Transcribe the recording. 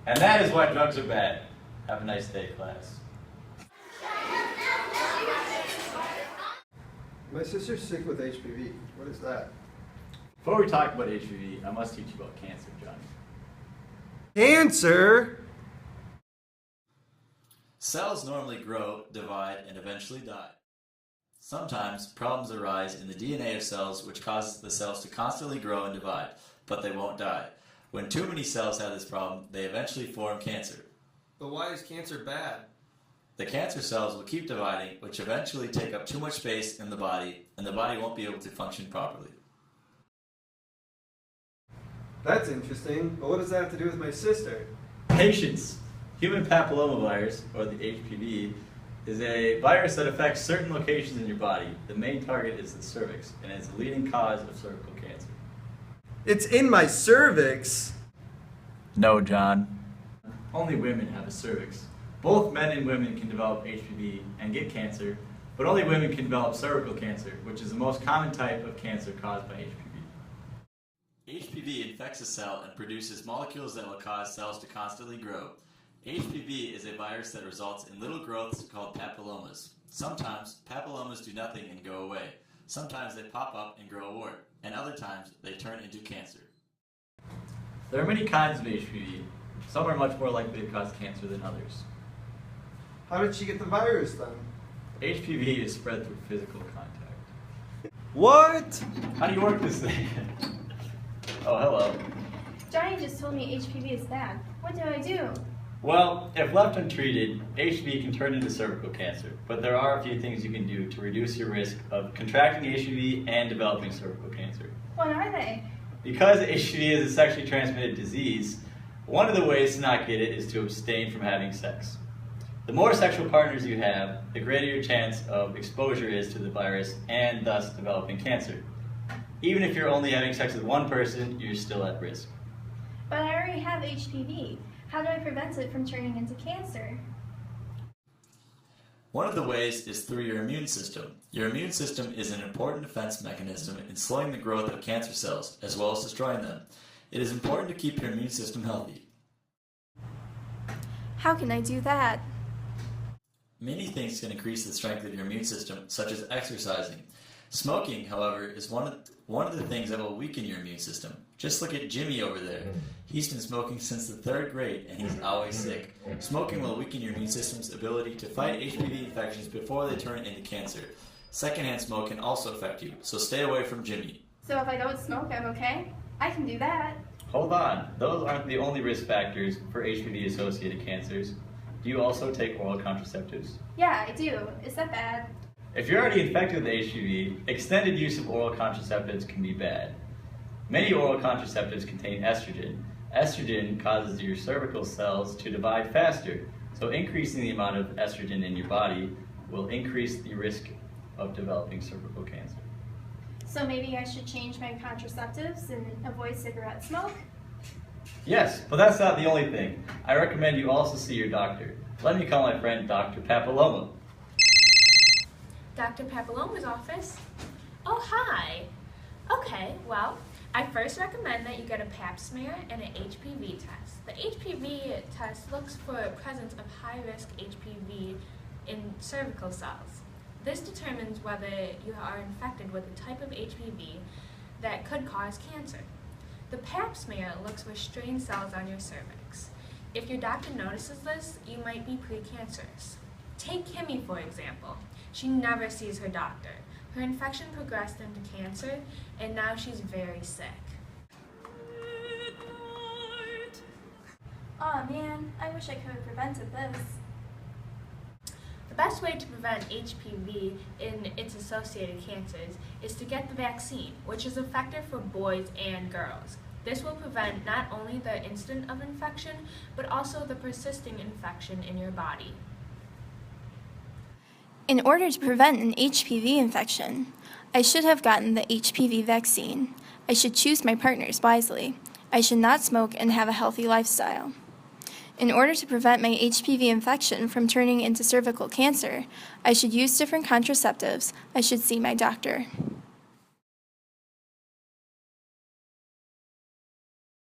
And that is why drugs are bad. Have a nice day, class. My sister's sick with HPV. What is that? Before we talk about HPV, I must teach you about cancer, Johnny. Cancer? Cells normally grow, divide, and eventually die. Sometimes problems arise in the DNA of cells which causes the cells to constantly grow and divide, but they won't die. When too many cells have this problem, they eventually form cancer. But why is cancer bad? The cancer cells will keep dividing, which eventually take up too much space in the body, and the body won't be able to function properly. That's interesting, but what does that have to do with my sister? Patience. Human papillomavirus, or the HPV, is a virus that affects certain locations in your body. The main target is the cervix, and it's the leading cause of cervical cancer. It's in my cervix. No, John. Only women have a cervix. Both men and women can develop HPV and get cancer, but only women can develop cervical cancer, which is the most common type of cancer caused by HPV. HPV infects a cell and produces molecules that will cause cells to constantly grow. HPV is a virus that results in little growths called papillomas. Sometimes papillomas do nothing and go away. Sometimes they pop up and grow a wart, and other times they turn into cancer. There are many kinds of HPV. Some are much more likely to cause cancer than others. How did she get the virus then? HPV is spread through physical contact. What? How do you work this thing? Oh, hello. Johnny just told me HPV is bad. What do I do? Well, if left untreated, HPV can turn into cervical cancer, but there are a few things you can do to reduce your risk of contracting HPV and developing cervical cancer. What are they? Because HPV is a sexually transmitted disease, one of the ways to not get it is to abstain from having sex. The more sexual partners you have, the greater your chance of exposure is to the virus and thus developing cancer. Even if you're only having sex with one person, you're still at risk. But I already have HPV. How do I prevent it from turning into cancer? One of the ways is through your immune system. Your immune system is an important defense mechanism in slowing the growth of cancer cells, as well as destroying them. It is important to keep your immune system healthy. How can I do that? Many things can increase the strength of your immune system, such as exercising. Smoking, however, is one of the things that will weaken your immune system. Just look at Jimmy over there. He's been smoking since the 3rd grade, and he's always sick. Smoking will weaken your immune system's ability to fight HPV infections before they turn into cancer. Secondhand smoke can also affect you, so stay away from Jimmy. So if I don't smoke, I'm okay? I can do that. Hold on, those aren't the only risk factors for HPV-associated cancers. Do you also take oral contraceptives? Yeah, I do. Is that bad? If you're already infected with HPV, extended use of oral contraceptives can be bad. Many oral contraceptives contain estrogen. Estrogen causes your cervical cells to divide faster, so increasing the amount of estrogen in your body will increase the risk of developing cervical cancer. So maybe I should change my contraceptives and avoid cigarette smoke? Yes, but that's not the only thing. I recommend you also see your doctor. Let me call my friend Dr. Papilloma. Dr. Papilloma's office? Oh, hi. Okay, well, I first recommend that you get a pap smear and an HPV test. The HPV test looks for a presence of high-risk HPV in cervical cells. This determines whether you are infected with a type of HPV that could cause cancer. The pap smear looks for strained cells on your cervix. If your doctor notices this, you might be precancerous. Take Kimmy, for example. She never sees her doctor. Her infection progressed into cancer, and now she's very sick. Aw man, I wish I could have prevented this. The best way to prevent HPV and its associated cancers is to get the vaccine, which is effective for boys and girls. This will prevent not only the instant of infection, but also the persisting infection in your body. In order to prevent an HPV infection, I should have gotten the HPV vaccine. I should choose my partners wisely. I should not smoke and have a healthy lifestyle. In order to prevent my HPV infection from turning into cervical cancer, I should use different contraceptives. I should see my doctor.